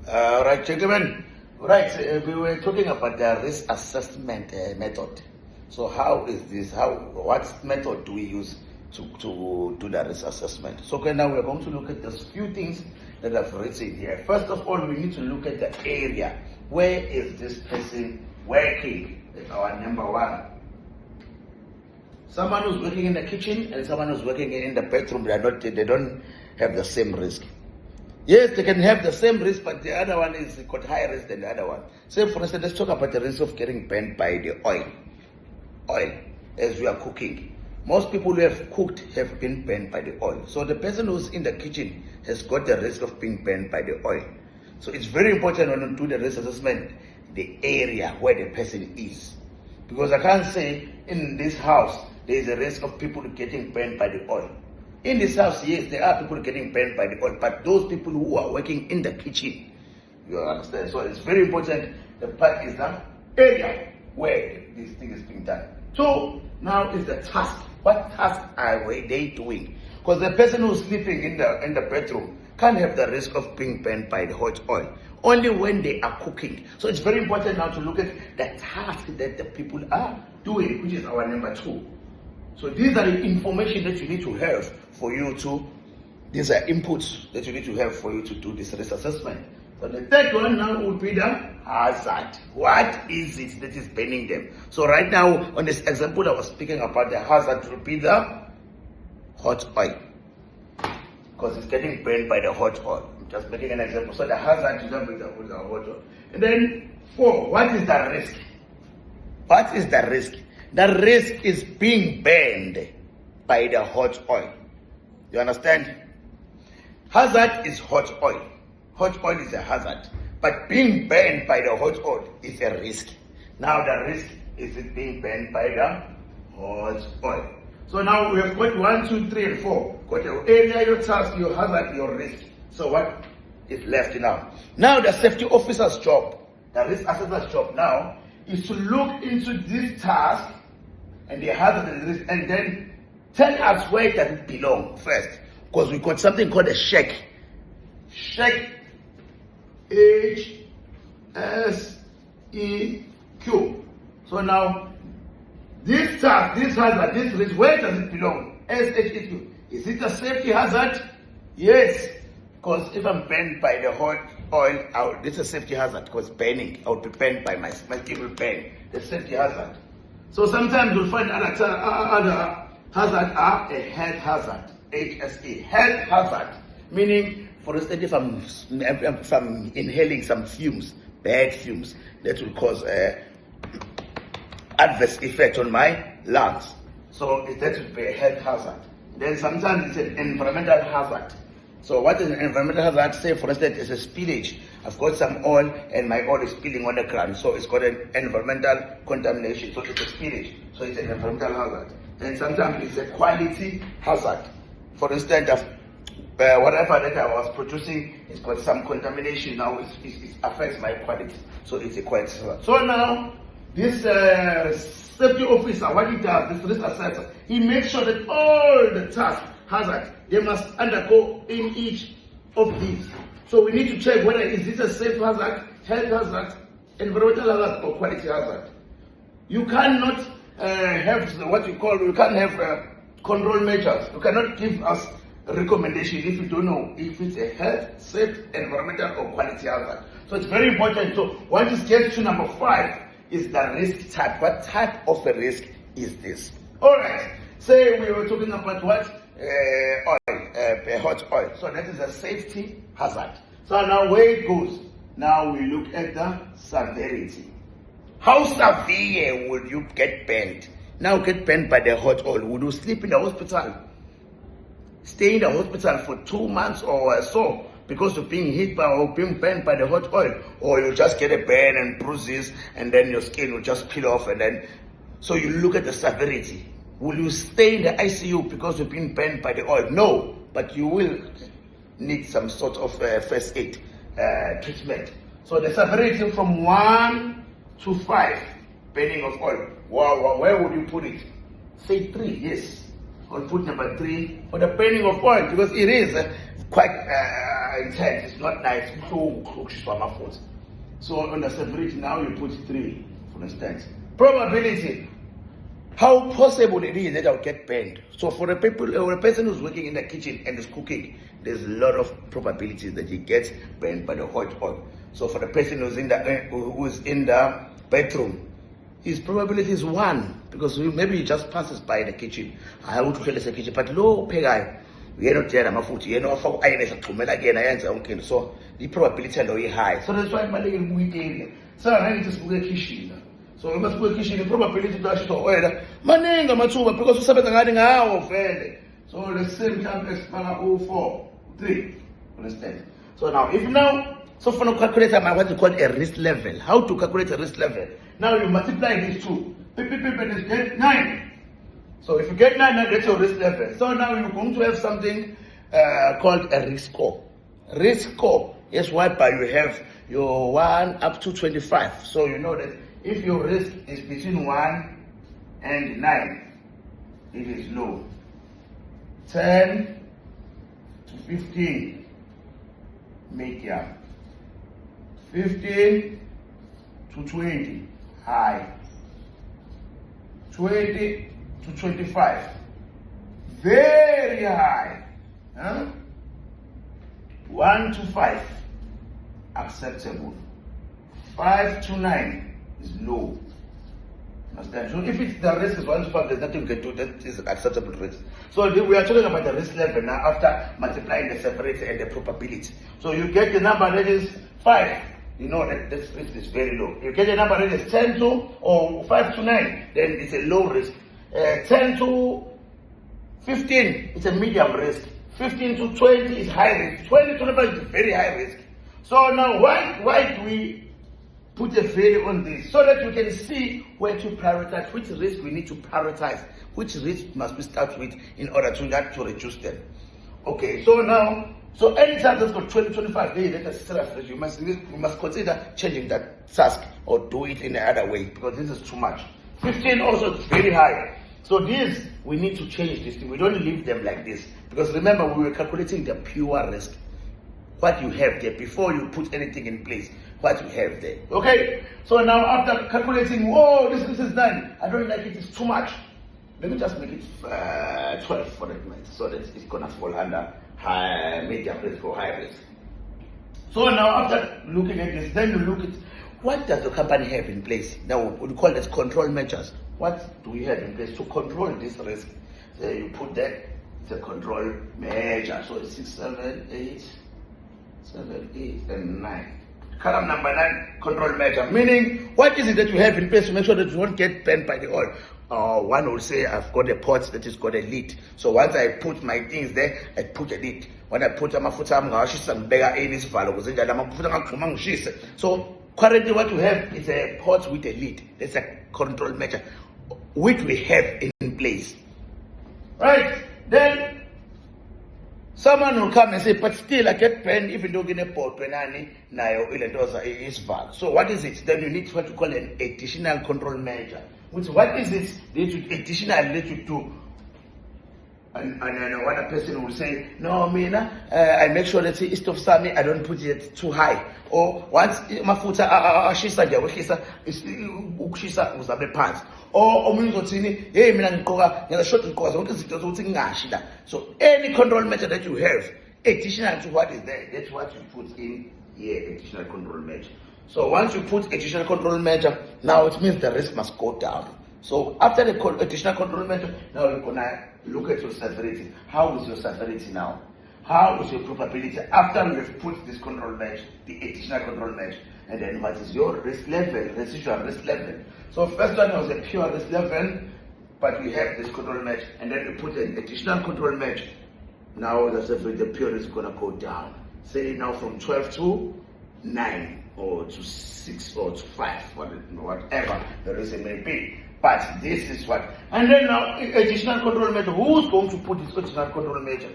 Right, gentlemen. Right, we were talking about the risk assessment method. So how is this? What method do we use to do the risk assessment? So okay, now we're going to look at those few things that I've written here. First of all, we need to look at the area. Where is this person working? That's our number one. Someone who's working in the kitchen and someone who's working in the bedroom, they don't have the same risk. Yes, they can have the same risk, but the other one is got higher risk than the other one. Say, for instance, let's talk about the risk of getting burnt by the oil. Oil, as we are cooking. Most people who have cooked have been burnt by the oil. So the person who's in the kitchen has got the risk of being burnt by the oil. So it's very important when you do the risk assessment, the area where the person is. Because I can't say in this house, there is a risk of people getting burnt by the oil. In this house, yes, there are people getting burnt by the oil, but those people who are working in the kitchen, you understand? So it's very important. The part is the area where this thing is being done. So now is the task. What task are they doing? Because the person who's sleeping in the bedroom can't have the risk of being burnt by the hot oil. Only when they are cooking. So it's very important now to look at the task that the people are doing, which is our number 2. So these are the information that you need to have for you to, these are inputs that you need to have for you to do this risk assessment. So the third one now would be the hazard. What is it that is burning them? So right now, on this example I was speaking about, the hazard would be the hot oil. Because it's getting burned by the hot oil. I'm just making an example. So the hazard is with the hot oil. And then 4, what is the risk? What is the risk? The risk is being burned by the hot oil. You understand? Hazard is hot oil. Hot oil is a hazard. But being burned by the hot oil is a risk. Now the risk is it being burned by the hot oil. So now we have got 1, 2, 3, and 4. Got your area, your task, your hazard, your risk. So what is left now? Now the safety officer's job, the risk assessor's job now, is to look into this task and the hazard and risk, and then tell us where does it belong first. Because we got something called a check. Check, H-S-E-Q. So now, this task, this hazard, this risk, where does it belong? S-H-E-Q. Is it a safety hazard? Yes. Because if I'm burned by the hot oil, this is a safety hazard, because burning, I would be burned by my skin will burn. The safety hazard. So sometimes you'll find other hazard are a health hazard, HSE, health hazard, meaning, for instance, if I'm inhaling some fumes, bad fumes, that will cause adverse effect on my lungs. So that would be a health hazard. Then sometimes it's an environmental hazard. So what is an environmental hazard? Say, for instance, it's a spillage. I've got some oil and my oil is spilling on the ground. So it's got an environmental contamination. So it's a spillage. So it's an environmental hazard. And sometimes it's a quality hazard. For instance, whatever that I was producing, it's got some contamination. Now it affects my quality. So it's a quality hazard. So now, this safety officer, what he does, this risk assessor, he makes sure that all the tasks, hazard, they must undergo in each of these. So we need to check whether is this a safe hazard, health hazard, environmental hazard, or quality hazard. You cannot have what you call, you can't have control measures. You cannot give us a recommendation if you don't know if it's a health, safe, environmental, or quality hazard. So it's very important. So once it gets to number 5, is the risk type. What type of a risk is this? All right. Say we were talking about what? Hot oil. So that is a safety hazard. So now where it goes? Now we look at the severity. How severe will you get burned? Now get burned by the hot oil. Would you sleep in the hospital? Stay in the hospital for 2 months or so because of being hit by or being burned by the hot oil? Or you just get a burn and bruises and then your skin will just peel off and then... So you look at the severity. Will you stay in the ICU because you've been burned by the oil? No, but you will need some sort of first aid treatment. So the severity from 1 to 5, burning of oil. Wow, where would you put it? Say 3, yes. I'll put number 3 for the burning of oil because it is quite intent. It's not nice. So on the severity now you put 3, for instance. Probability. How possible it is that I'll get burned. So for the people, or a person who's working in the kitchen and is cooking, there's a lot of probabilities that he gets burned by the hot oil. So for the person who's in the bedroom, his probability is 1 because maybe he just passes by the kitchen. I would kill the kitchen, but low pay guy. We are not there. I'm a foot. You know, for again. So the probability is high. So that's why I'm area. So I need to school kitchen. So we must put kitchen the probability to actually oil. Manning matuba because we said regarding our fairly. So the same time as 4, 3. Understand? So now so for the calculator, I want to call a risk level. How to calculate a risk level? Now you multiply these two. Is get 9. So if you get 9, that's your risk level. So now you're going to have something called a risk score. Risk score is whereby you have your 1 up to 25. So you know that if your risk is between 1 and 9, it is low. 10 to 15, medium. 15 to 20, high. 20 to 25, very high. 1 to 5, acceptable. 5 to 9 is low. Understand? So if it's the risk is 1 to 5, there's nothing you can do. That is an acceptable risk. So we are talking about the risk level now after multiplying the severity and the probability. So you get the number that is 5. You know that this risk is very low. You get a number that is 10 to or 5 to 9, then it's a low risk. 10 to 15, it's a medium risk. 15 to 20 is high risk. 20 to 25 is very high risk. So now why do we put a value on this? So that you can see where to prioritize, which risk we need to prioritize, which risk must we start with in order to reduce them. Okay, so now, anytime that's got 20, 25 days, that's a risk, you must consider changing that task or do it in the other way because this is too much. 15 also is very high. So this, we need to change this thing. We don't leave them like this. Because remember, we were calculating the pure risk. What you have there before you put anything in place. What you have there. Okay? So now after calculating, this is done. I don't like it, it's too much. Let me just make it 12 for that month. So that it's going to fall under medium risk or high risk. So now after looking at this, then you look at what does the company have in place? Now we call this control measures. What do we have in place to control this risk? So you put that, it's a control measure. So it's 6, 7, 8, 7, 8, and 9. Column number 9, control measure. Meaning, what is it that you have in place to make sure that you won't get burned by the oil? One will say, I've got a pot that is got a lid. So once I put my things there, I put a lid. When I put amafutha ngibeka enisivalo ukuze njalo amafutha angaqhuma ngishise. So currently what you have is a pot with a lid. That's a control measure which we have in place. Right? Then someone will come and say, but still I get burned even though in a pot nayo ilentoza isivalo. So what is it? Then you need what you call an additional control measure. Which what is it? Additional that you do. And what a person will say, no, I make sure that it's of sami, I don't put it too high. Or once mafuta ashisa ngiyawehlisa ukushisa uzabe phansi. Or omunye uzothini, hey mina ngiqoka short ngqoka zonke izinto zokuthi ngingashi la. So any control measure that you have, additional to what is there, that's what you put in here, additional control measure. So once you put additional control measure, now it means the risk must go down. So after the additional control measure, now you're gonna look at your severity. How is your severity now? How is your probability after you have put this control measure, the additional control measure? And then what is your risk level, residual risk level? So first one was a pure risk level, but we have this control measure, and then we put an additional control measure. Now the pure risk is gonna go down. Say now from 12 to 9 or to 6 or to 5, whatever the reason may be. But this is what. And then now, additional control measure. Who's going to put this additional control measure?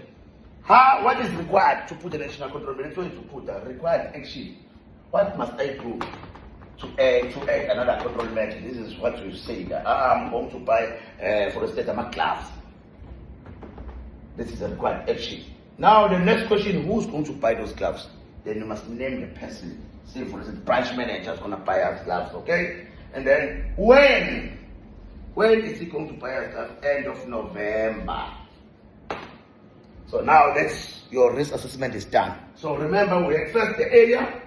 What is required to put an additional control measure? To put the required action. What must I do to add another control measure? This is what you say. I'm going to buy, for instance, my gloves. This is a required action. Now the next question, who's going to buy those gloves? Then you must name the person. Say for instance, branch manager is going to buy us gloves, okay? And then when is he going to buy us gloves? End of November. So now that's your risk assessment is done. So remember, we assess the area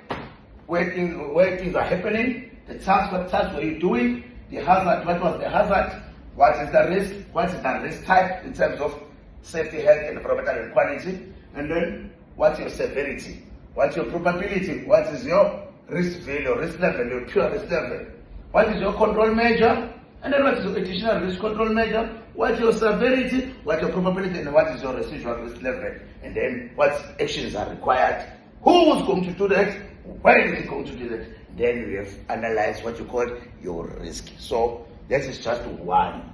where things are happening, the task, what task were you doing, the hazard, what was the hazard, what is the risk, what is the risk type in terms of safety, health, and environmental quality, and then what's your severity, what's your probability, what is your risk value, risk level, your pure risk level, what is your control measure, and then what is your additional risk control measure, what's your severity, what's your probability, and what is your residual risk level, and then what actions are required, who is going to do that, when is it going to do that. Then we have analyzed what you call your risk. So that is just one.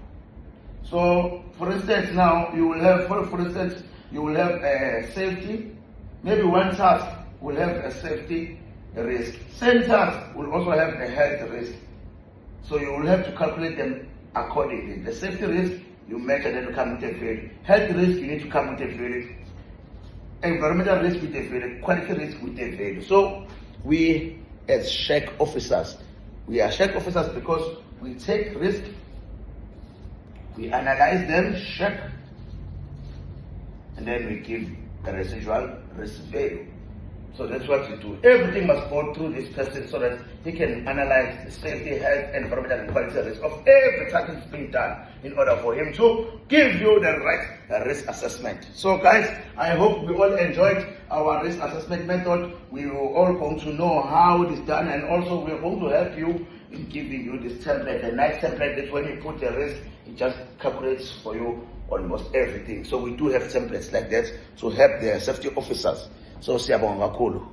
So for instance, now you will have, for instance, you will have a safety. Maybe one task will have a safety risk. Same task will also have a health risk. So you will have to calculate them accordingly. The safety risk, you measure that to come with a value. Health risk, you need to come with a value. Environmental risk with a value. Quality risk with a value. So we, as check officers, we are check officers because we take risk, we analyze them, check, and then we give a residual risk value. So that's what we do. Everything must go through this person so that he can analyze the safety, health, environmental, and quality risk of every task that's being done in order for him to give you the right risk assessment. So guys, I hope we all enjoyed our risk assessment method. We were all going to know how it is done, and also we're going to help you in giving you this template, a nice template that when you put the risk, it just calculates for you almost everything. So we do have templates like that to help the safety officers. So siyabonga kakhulu.